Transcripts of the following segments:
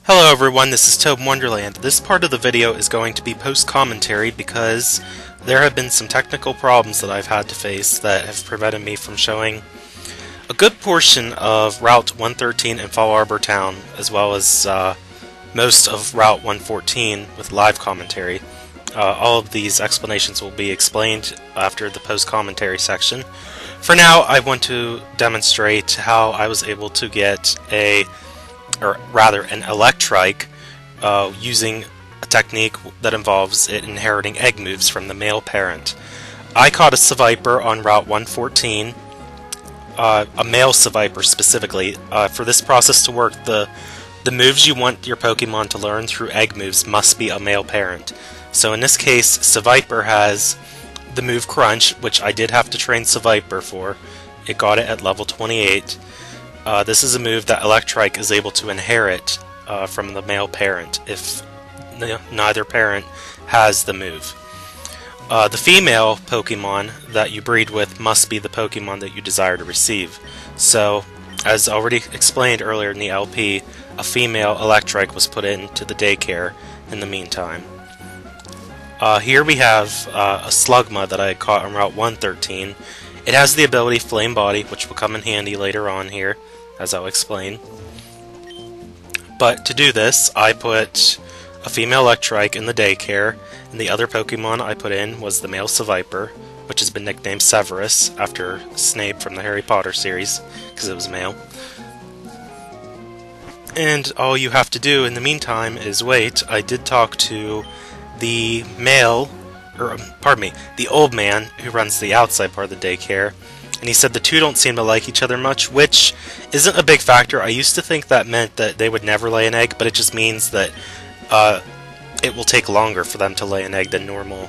Hello everyone, this is ToadinWonderland. This part of the video is going to be post-commentary because there have been some technical problems that I've had to face that have prevented me from showing a good portion of Route 113 in Fallarbor Town, as well as most of Route 114 with live commentary. All of these explanations will be explained after the post-commentary section. For now, I want to demonstrate how I was able to get an electrike using a technique that involves it inheriting egg moves from the male parent. I caught a Seviper on Route 114, a male Seviper specifically. For this process to work, the moves you want your Pokemon to learn through egg moves must be a male parent. So in this case, Seviper has the move Crunch, which I did have to train Seviper for. It got it at level 28. This is a move that Electrike is able to inherit from the male parent if neither parent has the move. The female Pokemon that you breed with must be the Pokemon that you desire to receive. So, as already explained earlier in the LP, a female Electrike was put into the daycare in the meantime. Here we have a Slugma that I caught on Route 113. It has the ability Flame Body, which will come in handy later on here, as I'll explain. But to do this, I put a female Electrike in the daycare, and the other Pokemon I put in was the male Seviper, which has been nicknamed Severus after Snape from the Harry Potter series, because it was male. And all you have to do in the meantime is wait. I did talk to the the old man who runs the outside part of the daycare, and he said the two don't seem to like each other much, which isn't a big factor. I used to think that meant that they would never lay an egg, but it just means that it will take longer for them to lay an egg than normal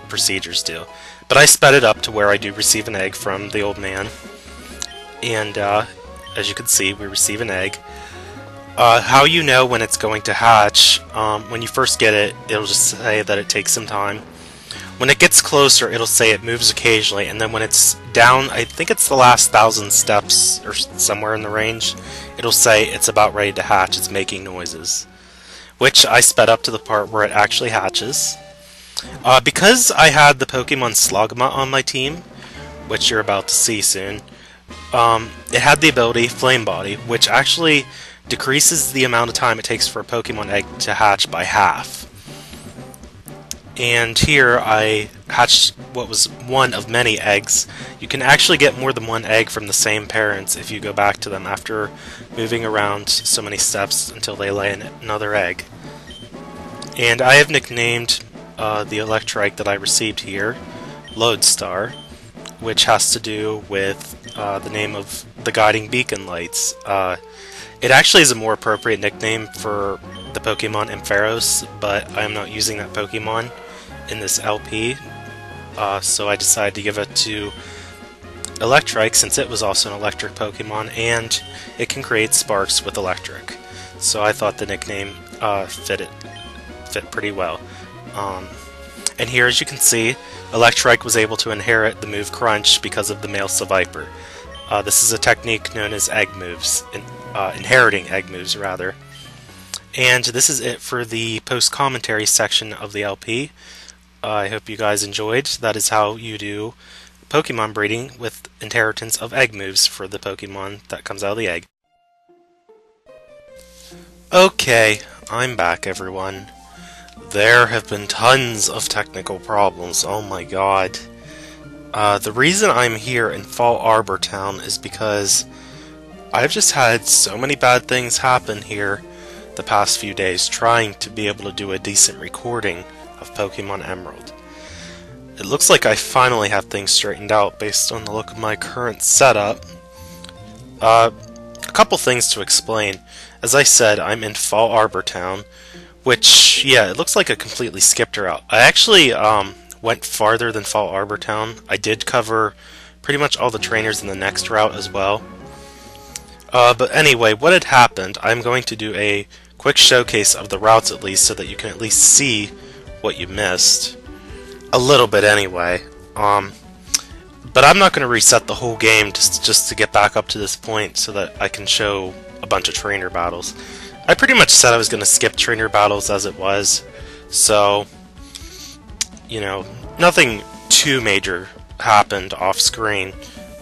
procedures do. But I sped it up to where I do receive an egg from the old man, and as you can see, we receive an egg. How you know when it's going to hatch, when you first get it, it'll just say that it takes some time. When it gets closer, it'll say it moves occasionally, and then when it's down, I think it's the last 1,000 steps, or somewhere in the range, it'll say it's about ready to hatch, it's making noises. Which I sped up to the part where it actually hatches. Because I had the Pokemon Slugma on my team, which you're about to see soon, it had the ability Flame Body, which actually decreases the amount of time it takes for a Pokemon egg to hatch by half. And here I hatched what was one of many eggs. You can actually get more than one egg from the same parents if you go back to them after moving around so many steps until they lay another egg. And I have nicknamed the Electrike that I received here Lodestar, which has to do with the name of the guiding beacon lights. It actually is a more appropriate nickname for the Pokemon Ampharos, but I am not using that Pokemon in this LP, so I decided to give it to Electrike since it was also an electric Pokemon, and it can create sparks with electric. So I thought the nickname fit pretty well. And here, as you can see, Electrike was able to inherit the move Crunch because of the male Seviper. This is a technique known as egg moves, inheriting egg moves rather. And this is it for the post-commentary section of the LP. I hope you guys enjoyed. That is how you do Pokemon breeding with inheritance of egg moves for the Pokemon that comes out of the egg. Okay, I'm back everyone. There have been tons of technical problems, oh my god. The reason I'm here in Fallarbor Town is because I've just had so many bad things happen here the past few days trying to be able to do a decent recording of Pokemon Emerald. It looks like I finally have things straightened out based on the look of my current setup. A couple things to explain. As I said, I'm in Fallarbor Town, which, yeah, it looks like I completely skipped her out. I actually went farther than Fallarbor Town. I did cover pretty much all the trainers in the next route as well. But anyway, what had happened, I'm going to do a quick showcase of the routes at least so that you can at least see what you missed. A little bit anyway. But I'm not going to reset the whole game just to get back up to this point so that I can show a bunch of trainer battles. I pretty much said I was going to skip trainer battles as it was, so, you know, nothing too major happened off screen,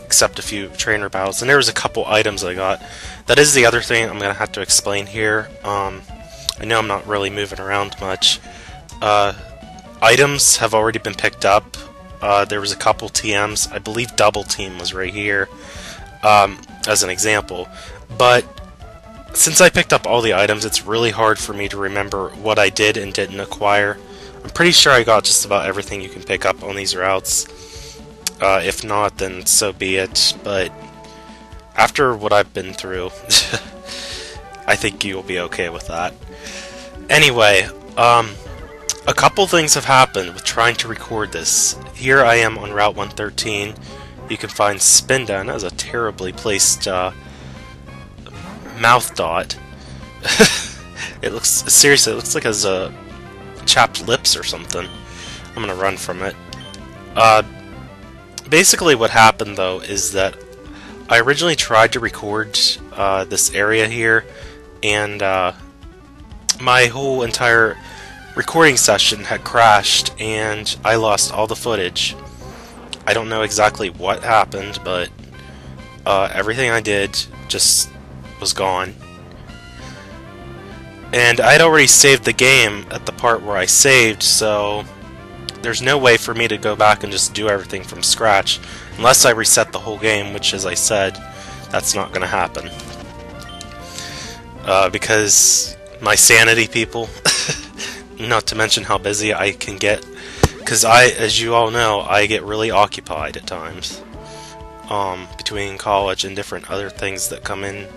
except a few trainer battles, and there was a couple items I got. That is the other thing I'm going to have to explain here. I know I'm not really moving around much. Items have already been picked up. There was a couple TMs. I believe Double Team was right here, as an example. But since I picked up all the items, it's really hard for me to remember what I did and didn't acquire. I'm pretty sure I got just about everything you can pick up on these routes. If not, then so be it. But after what I've been through, I think you'll be okay with that. Anyway, a couple things have happened with trying to record this. Here I am on Route 113. You can find Spinda, and that was a terribly placed mouth dot. It looks, seriously, it looks like it has chapped lips or something. I'm gonna run from it. Basically what happened though is that I originally tried to record this area here, and my whole entire recording session had crashed and I lost all the footage. I don't know exactly what happened, but everything I did just was gone. And I'd already saved the game at the part where I saved, so there's no way for me to go back and just do everything from scratch unless I reset the whole game, which, as I said, that's not going to happen. Because my sanity, people, not to mention how busy I can get, because as you all know, I get really occupied at times, between college and different other things that come in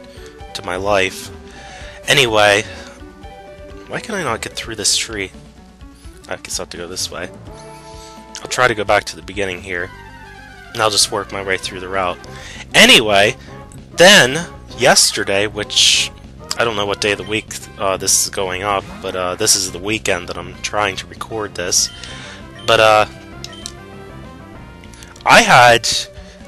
to my life. Anyway, why can I not get through this tree? I guess I'll have to go this way. I'll try to go back to the beginning here, and I'll just work my way through the route. Anyway, then, yesterday, which I don't know what day of the week this is going up, but this is the weekend that I'm trying to record this. But I had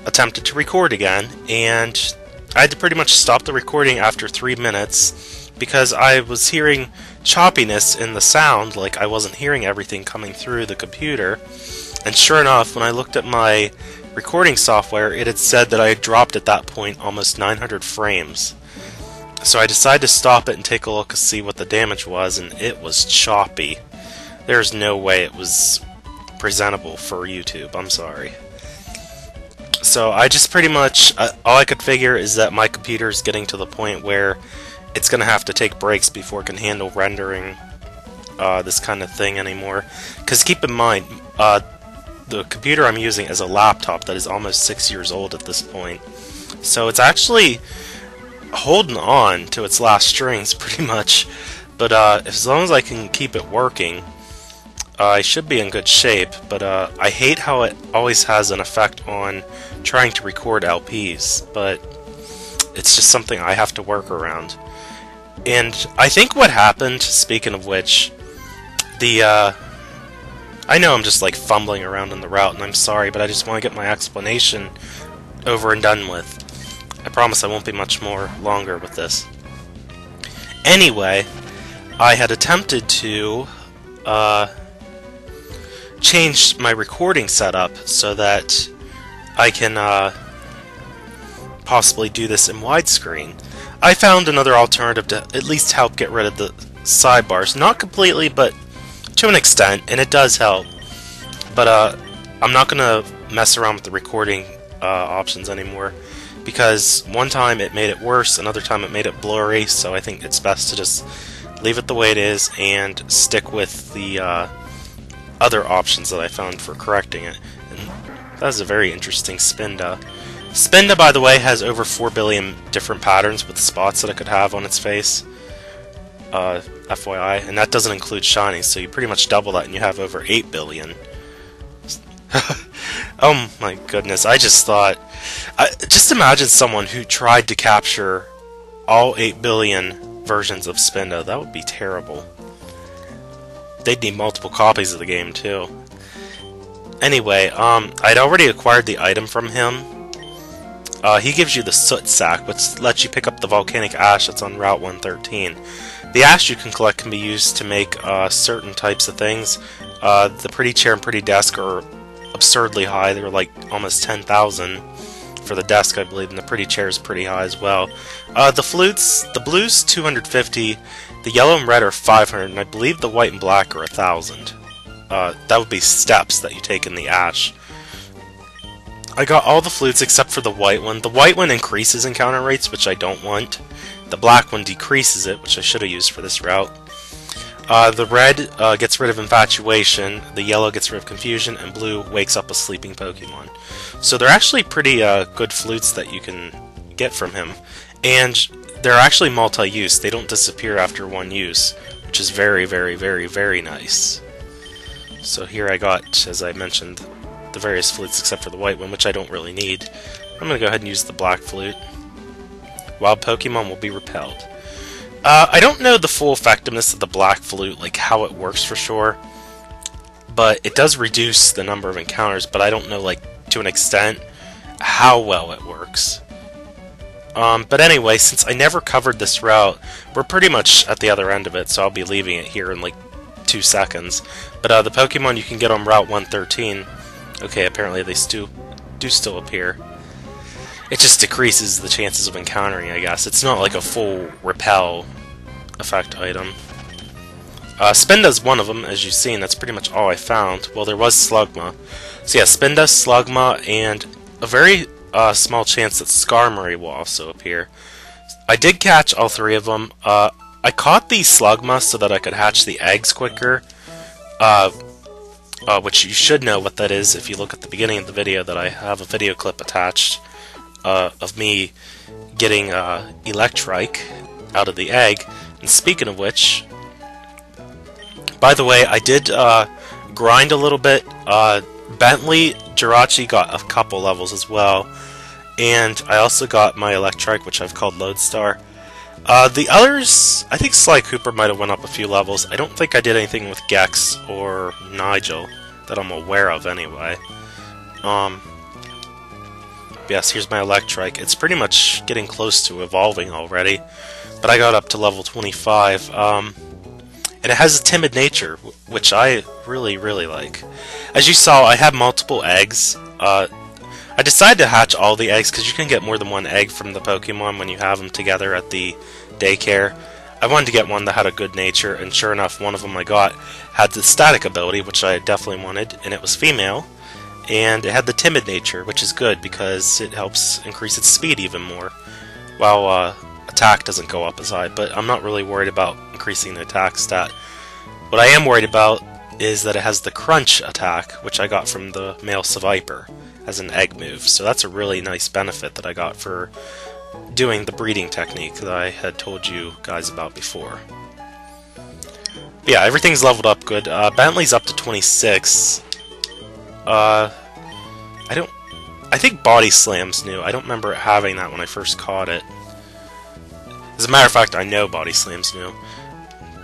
attempted to record again, and I had to pretty much stop the recording after 3 minutes because I was hearing choppiness in the sound, like I wasn't hearing everything coming through the computer. And sure enough, when I looked at my recording software, it had said that I had dropped at that point almost 900 frames. So I decided to stop it and take a look to see what the damage was, and it was choppy. There's no way it was presentable for YouTube, I'm sorry. So I just pretty much, all I could figure is that my computer is getting to the point where it's going to have to take breaks before it can handle rendering this kind of thing anymore. Because keep in mind, the computer I'm using is a laptop that is almost 6 years old at this point. So it's actually holding on to its last strings pretty much. But as long as I can keep it working, I should be in good shape. But I hate how it always has an effect on trying to record LPs. But it's just something I have to work around. And I think what happened, speaking of which, I know I'm just like fumbling around in the route, and I'm sorry, but I just want to get my explanation over and done with. I promise I won't be much more longer with this. Anyway, I had attempted to change my recording setup so that I can possibly do this in widescreen. I found another alternative to at least help get rid of the sidebars. Not completely, but to an extent, and it does help. But I'm not going to mess around with the recording options anymore, because one time it made it worse, another time it made it blurry, so I think it's best to just leave it the way it is and stick with the other options that I found for correcting it. And that was a very interesting Spinda. Spinda, by the way, has over 4 billion different patterns with spots that it could have on its face. FYI, and that doesn't include shinies, so you pretty much double that and you have over 8 billion. Oh my goodness, I just thought... just imagine someone who tried to capture all 8 billion versions of Spinda. That would be terrible. They'd need multiple copies of the game, too. Anyway, I'd already acquired the item from him. he gives you the soot sack, which lets you pick up the volcanic ash that's on Route 113. The ash you can collect can be used to make certain types of things. The pretty chair and pretty desk are absurdly high. They're like almost 10,000 for the desk, I believe, and the pretty chair is pretty high as well. The flutes, the blue's 250, the yellow and red are 500, and I believe the white and black are 1,000. That would be steps that you take in the ash. I got all the flutes except for the white one. The white one increases encounter rates, which I don't want. The black one decreases it, which I should have used for this route. The red gets rid of infatuation, the yellow gets rid of confusion, and blue wakes up a sleeping Pokemon. So they're actually pretty good flutes that you can get from him. And they're actually multi-use. They don't disappear after one use, which is very, very, very, very nice. So here I got, as I mentioned, the various flutes except for the white one, which I don't really need. I'm going to go ahead and use the black flute. Wild Pokemon will be repelled. I don't know the full effectiveness of the black flute, like how it works for sure, but it does reduce the number of encounters, but I don't know, like, to an extent, how well it works. But anyway, since I never covered this route, we're pretty much at the other end of it, so I'll be leaving it here in like 2 seconds. But the Pokemon you can get on Route 113, okay, apparently they do still appear. It just decreases the chances of encountering, I guess. It's not like a full repel effect item. Spinda's one of them, as you've seen. That's pretty much all I found. Well, there was Slugma. So yeah, Spinda, Slugma, and a very small chance that Skarmory will also appear. I did catch all 3 of them. I caught the Slugma so that I could hatch the eggs quicker, which you should know what that is if you look at the beginning of the video, that I have a video clip attached of me getting Electrike out of the egg. And speaking of which, by the way, I did grind a little bit. Bentley, Jirachi got a couple levels as well, and I also got my Electrike, which I've called Lodestar. The others, I think Sly Cooper might have went up a few levels. I don't think I did anything with Gex or Nigel that I'm aware of anyway. Yes, here's my Electrike. It's pretty much getting close to evolving already, but I got up to level 25. And it has a timid nature, which I really, really like. As you saw, I had multiple eggs. I decided to hatch all the eggs because you can get more than one egg from the Pokemon when you have them together at the daycare. I wanted to get one that had a good nature, and sure enough, one of them I got had the static ability, which I definitely wanted, and it was female. And it had the timid nature, which is good because it helps increase its speed even more, while attack doesn't go up as high. But I'm not really worried about increasing the attack stat. What I am worried about is that it has the crunch attack, which I got from the male Seviper as an egg move. So that's a really nice benefit that I got for doing the breeding technique that I had told you guys about before. But yeah, everything's leveled up good. Bentley's up to 26. I think Body Slam's new. I don't remember it having that when I first caught it. As a matter of fact, I know Body Slam's new.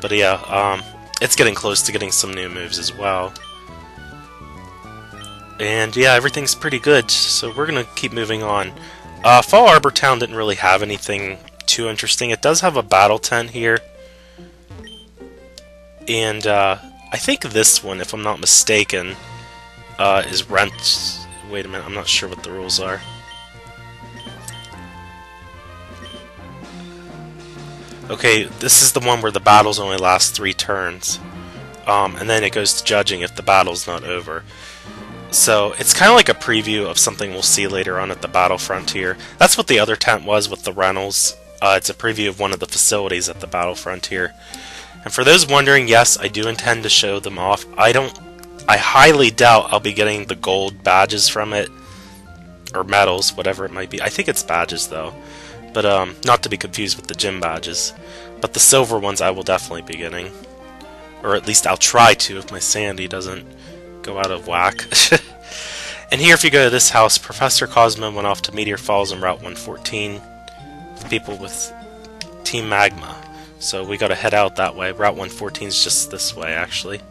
But yeah, it's getting close to getting some new moves as well. And yeah, everything's pretty good, so we're gonna keep moving on. Fallarbor Town didn't really have anything too interesting. It does have a battle tent here. And I think this one, if I'm not mistaken, is rent. Wait a minute, I'm not sure what the rules are. Okay, this is the one where the battles only last 3 turns. And then it goes to judging if the battle's not over. So, it's kind of like a preview of something we'll see later on at the Battle Frontier. That's what the other tent was with the rentals. It's a preview of one of the facilities at the Battle Frontier. And for those wondering, yes, I do intend to show them off. I highly doubt I'll be getting the gold badges from it, or medals, whatever it might be. I think it's badges, though, but not to be confused with the gym badges. But the silver ones I will definitely be getting, or at least I'll try to if my sanity doesn't go out of whack. And here, if you go to this house, Professor Cosmo went off to Meteor Falls on Route 114 with people with Team Magma. So we gotta head out that way. Route 114 is just this way, actually.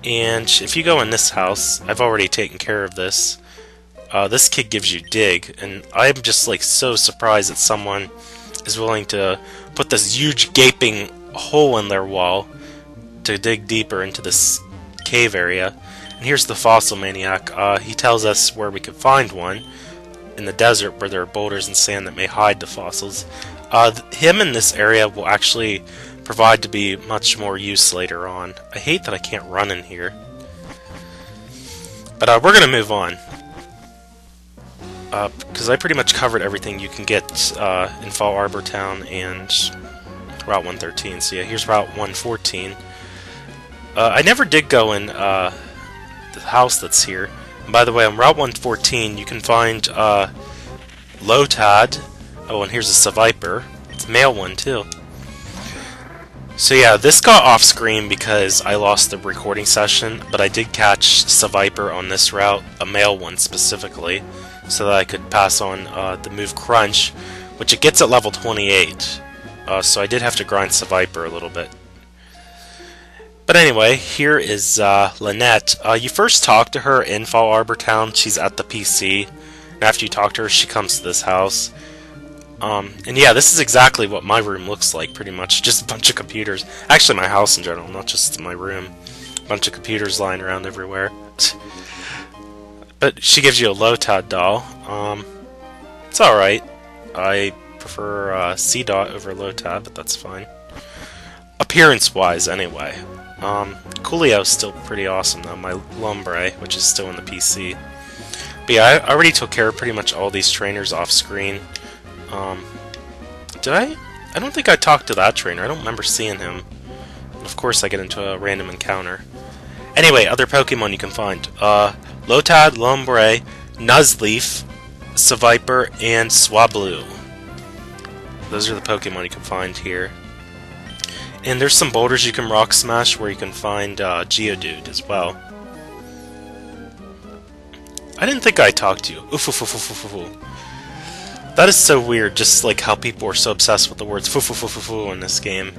And if you go in this house, I've already taken care of this. this kid gives you dig, and I'm just like so surprised that someone is willing to put this huge gaping hole in their wall to dig deeper into this cave area. And here's the fossil maniac. He tells us where we could find one in the desert where there are boulders and sand that may hide the fossils. Him in this area will actually provide to be much more use later on. I hate that I can't run in here. But we're going to move on. Because I pretty much covered everything you can get in Fallarbor Town and Route 113. So yeah, here's Route 114. I never did go in the house that's here. And by the way, on Route 114 you can find Lotad. Oh, and here's a Seviper. It's a male one too. So yeah, this got off screen because I lost the recording session, but I did catch Seviper on this route, a male one specifically, so that I could pass on the move Crunch, which it gets at level 28. So I did have to grind Seviper a little bit. But anyway, here is Lynette. You first talk to her in Fallarbor Town. She's at the PC, and after you talk to her, she comes to this house. And yeah, this is exactly what my room looks like, pretty much. Just a bunch of computers. Actually, my house in general, not just my room. A bunch of computers lying around everywhere. But she gives you a Lotad doll. It's alright. I prefer C-Dot over Lotad, but that's fine. Appearance-wise, anyway. Coolio's still pretty awesome, though. My Lombre, which is still in the PC. But yeah, I already took care of pretty much all these trainers off-screen. Did I? I don't think I talked to that trainer. I don't remember seeing him. Of course I get into a random encounter. Anyway, other Pokemon you can find. Lotad, Lombre, Nuzleaf, Seviper, and Swablu. Those are the Pokemon you can find here. And there's some boulders you can rock smash where you can find Geodude as well. I didn't think I talked to you. That is so weird, just like how people are so obsessed with the words foo in this game.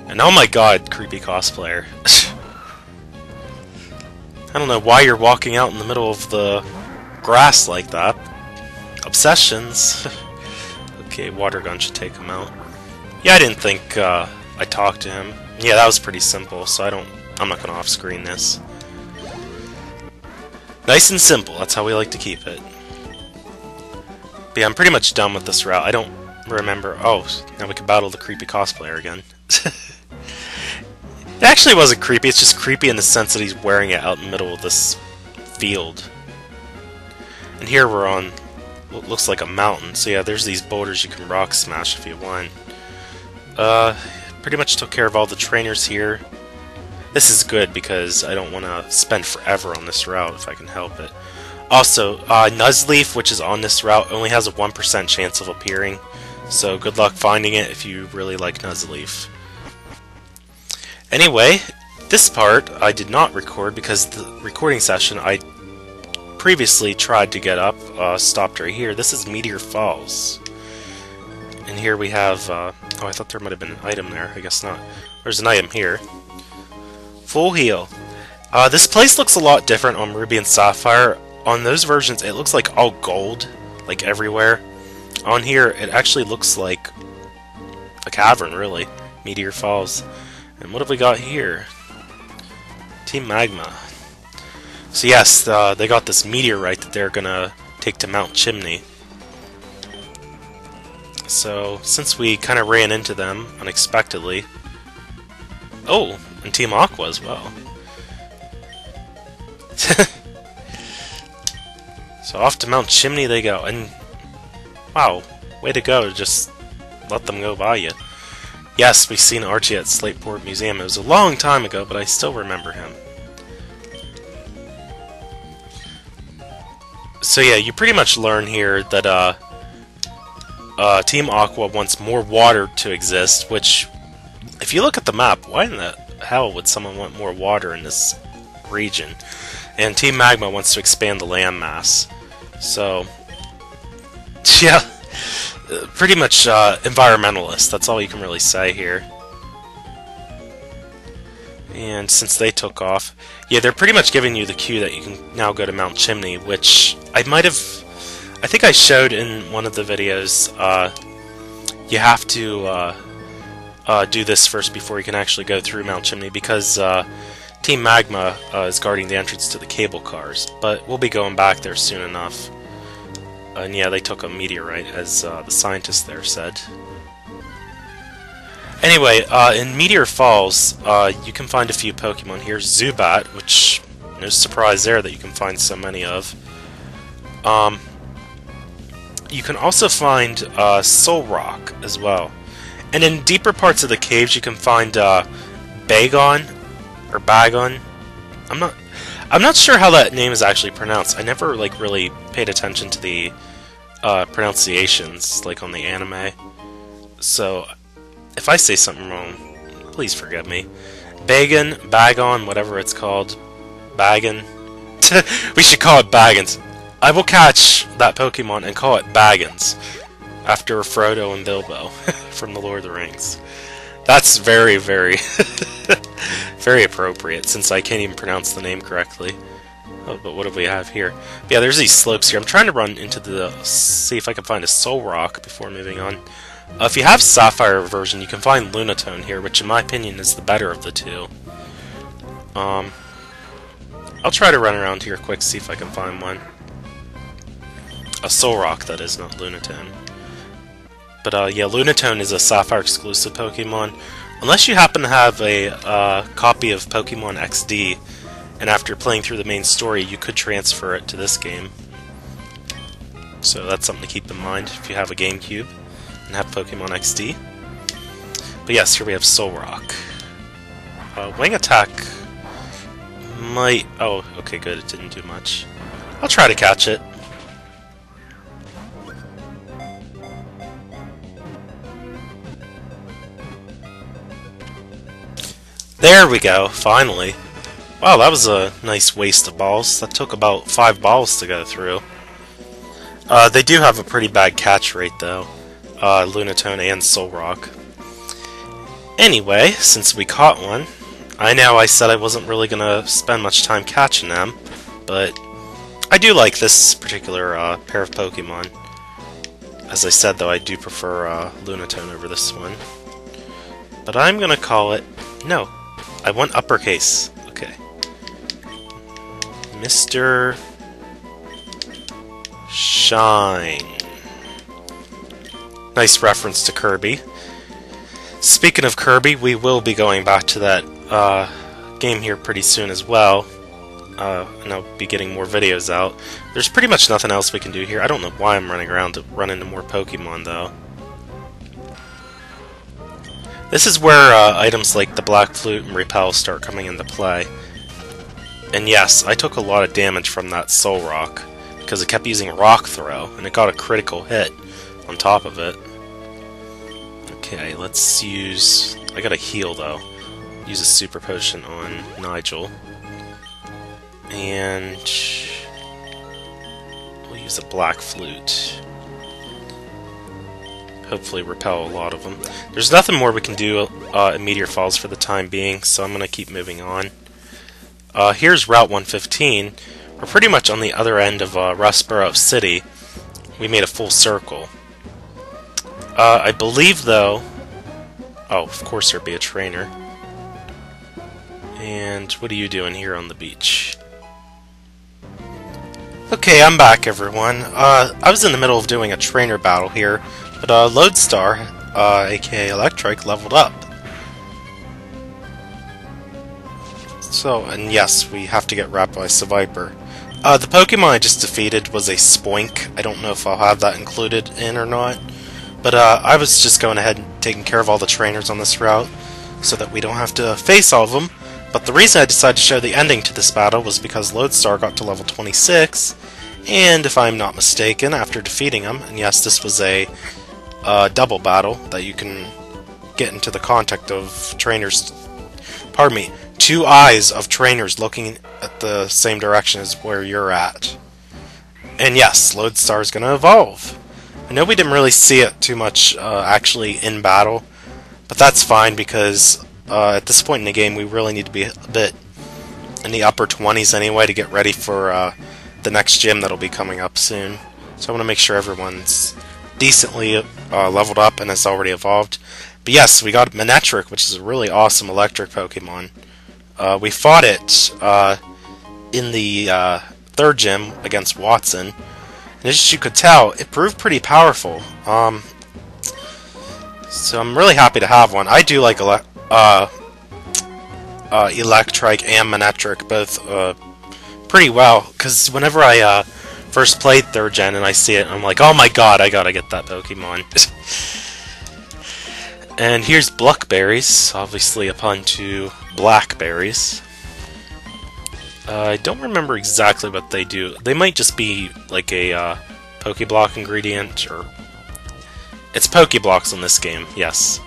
And oh my god, creepy cosplayer. I don't know why you're walking out in the middle of the grass like that. Obsessions. Okay, water gun should take him out. Yeah, I didn't think I talked to him. Yeah, that was pretty simple, so I'm not gonna off-screen this. Nice and simple, that's how we like to keep it. But yeah, I'm pretty much done with this route. I don't remember... Oh, now we can battle the creepy cosplayer again. It actually wasn't creepy, it's just creepy in the sense that he's wearing it out in the middle of this field. And here we're on what looks like a mountain. So yeah, there's these boulders you can rock smash if you want. Pretty much took care of all the trainers here. This is good because I don't want to spend forever on this route if I can help it. Also, Nuzleaf, which is on this route, only has a 1% chance of appearing, so good luck finding it if you really like Nuzleaf. Anyway, this part I did not record because the recording session I previously tried to get up stopped right here. This is Meteor Falls. And here we have, oh, I thought there might have been an item there. I guess not. There's an item here. Full heal. This place looks a lot different on Ruby and Sapphire. On those versions, it looks like all gold, like everywhere. On here, it actually looks like a cavern, really. Meteor Falls. And what have we got here? Team Magma. So yes, they got this meteorite that they're gonna take to Mount Chimney. So, since we kind of ran into them unexpectedly... Oh, and Team Aqua as well. So off to Mount Chimney they go, and wow, way to go, just let them go by you. Yes, we've seen Archie at Slateport Museum. It was a long time ago, but I still remember him. So yeah, you pretty much learn here that Team Aqua wants more water to exist, which, if you look at the map, why in the hell would someone want more water in this region? And Team Magma wants to expand the landmass. So, yeah, pretty much environmentalist, that's all you can really say here. And since they took off, yeah, they're pretty much giving you the cue that you can now go to Mount Chimney, which I think I showed in one of the videos. You have to do this first before you can actually go through Mount Chimney, because Team Magma is guarding the entrance to the cable cars, but we'll be going back there soon enough. And yeah, they took a meteorite, as the scientist there said. Anyway, in Meteor Falls, you can find a few Pokemon here. Zubat, which, no surprise there that you can find so many of. You can also find Solrock as well. And in deeper parts of the caves, you can find Bagon, or Bagon. I'm not sure how that name is actually pronounced. I never really paid attention to the pronunciations on the anime. So if I say something wrong, please forgive me. Bagon, whatever it's called. Bagon. We should call it Baggins. I will catch that Pokemon and call it Baggins, after Frodo and Bilbo from The Lord of the Rings. That's very, very, very appropriate, since I can't even pronounce the name correctly. Oh, but what do we have here? Yeah, there's these slopes here. I'm trying to run into see if I can find a Solrock before moving on. If you have Sapphire version, you can find Lunatone here, which in my opinion is the better of the two. I'll try to run around here quick, see if I can find one. A Solrock, that is, not Lunatone. But yeah, Lunatone is a Sapphire exclusive Pokemon. Unless you happen to have a copy of Pokemon XD, and after playing through the main story, you could transfer it to this game. So that's something to keep in mind if you have a GameCube and have Pokemon XD. But yes, here we have Solrock. Wing Attack might... Oh, okay, good, it didn't do much. I'll try to catch it. There we go, finally. Wow, that was a nice waste of balls. That took about 5 balls to go through. They do have a pretty bad catch rate, though. Lunatone and Solrock. Anyway, since we caught one, I know I said I wasn't really going to spend much time catching them, but I do like this particular pair of Pokemon. As I said, though, I do prefer Lunatone over this one. But I'm going to call it... No, I want uppercase. Okay. Mr. Shine. Nice reference to Kirby. Speaking of Kirby, we will be going back to that game here pretty soon as well. And I'll be getting more videos out. There's pretty much nothing else we can do here. I don't know why I'm running around to run into more Pokemon, though. This is where items like the Black Flute and Repel start coming into play. And yes, I took a lot of damage from that Solrock, because it kept using Rock Throw, and it got a critical hit on top of it. Okay, let's use... I gotta heal, though. Use a Super Potion on Nigel. And... we'll use a Black Flute. Hopefully repel a lot of them. There's nothing more we can do in Meteor Falls for the time being, so I'm going to keep moving on. Here's Route 115. We're pretty much on the other end of Rustboro City. We made a full circle. I believe, though... Oh, of course there'd be a trainer. And what are you doing here on the beach? Okay, I'm back, everyone. I was in the middle of doing a trainer battle here, but Lodestar, aka Electric, leveled up. So, and yes, we have to get wrapped by Seviper. The Pokemon I just defeated was a Spoink. I don't know if I'll have that included in or not. But I was just going ahead and taking care of all the trainers on this route, so that we don't have to face all of them. But the reason I decided to show the ending to this battle was because Lodestar got to level 26, and if I'm not mistaken, after defeating him, and yes, this was a double battle that you can get into the contact of trainers, pardon me, 2 eyes of trainers looking at the same direction as where you're at. And yes, Lodestar is going to evolve. I know we didn't really see it too much actually in battle, but that's fine because at this point in the game, we really need to be a bit in the upper 20s anyway to get ready for the next gym that'll be coming up soon. So I want to make sure everyone's decently leveled up and has already evolved. But yes, we got Manectric, which is a really awesome electric Pokemon. We fought it in the third gym against Watson. And as you could tell, it proved pretty powerful. So I'm really happy to have one. I do like Electrike and Manectric both pretty well, because whenever I first played 3rd Gen and I see it, I'm like, oh my god, I gotta get that Pokemon. And here's Bluckberries, obviously a pun to Blackberries. I don't remember exactly what they do. They might just be like a Pokeblock ingredient, or... It's Pokeblocks in this game, yes.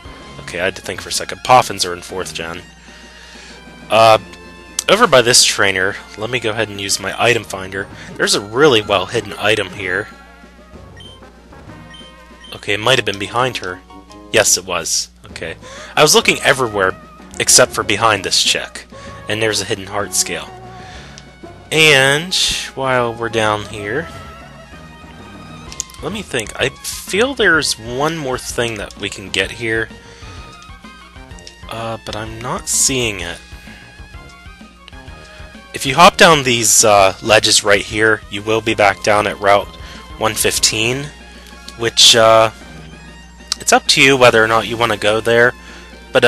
Okay, I had to think for a second. Poffins are in 4th Gen. Over by this trainer, let me go ahead and use my item finder. There's a really well hidden item here. Okay, it might have been behind her. Yes, it was. Okay. I was looking everywhere except for behind this chick. And there's a hidden heart scale. And while we're down here, let me think. I feel there's one more thing that we can get here. But I'm not seeing it. If you hop down these ledges right here, you will be back down at Route 115, which, it's up to you whether or not you want to go there, but,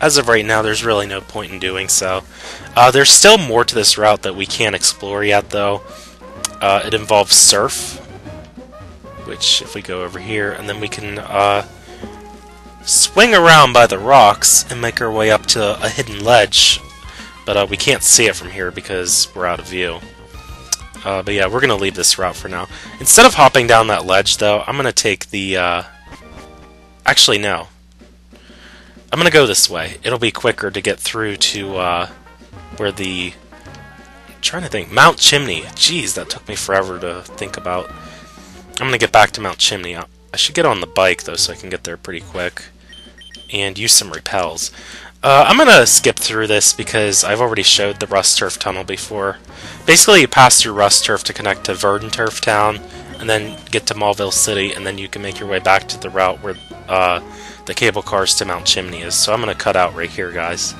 as of right now, there's really no point in doing so. There's still more to this route that we can't explore yet, though. It involves Surf, which, if we go over here, and then we can, swing around by the rocks and make our way up to a hidden ledge. But we can't see it from here because we're out of view. But yeah, we're going to leave this route for now. Instead of hopping down that ledge, though, I'm going to take the... Actually, no. I'm going to go this way. It'll be quicker to get through to where the... I'm trying to think. Mount Chimney. Jeez, that took me forever to think about. I'm going to get back to Mount Chimney. I should get on the bike, though, so I can get there pretty quick. And use some repels. I'm going to skip through this because I've already showed the Rust Turf Tunnel before. Basically, you pass through Rust Turf to connect to Turf Town, and then get to Maulville City, and then you can make your way back to the route where the cable cars to Mount Chimney is. So I'm going to cut out right here, guys.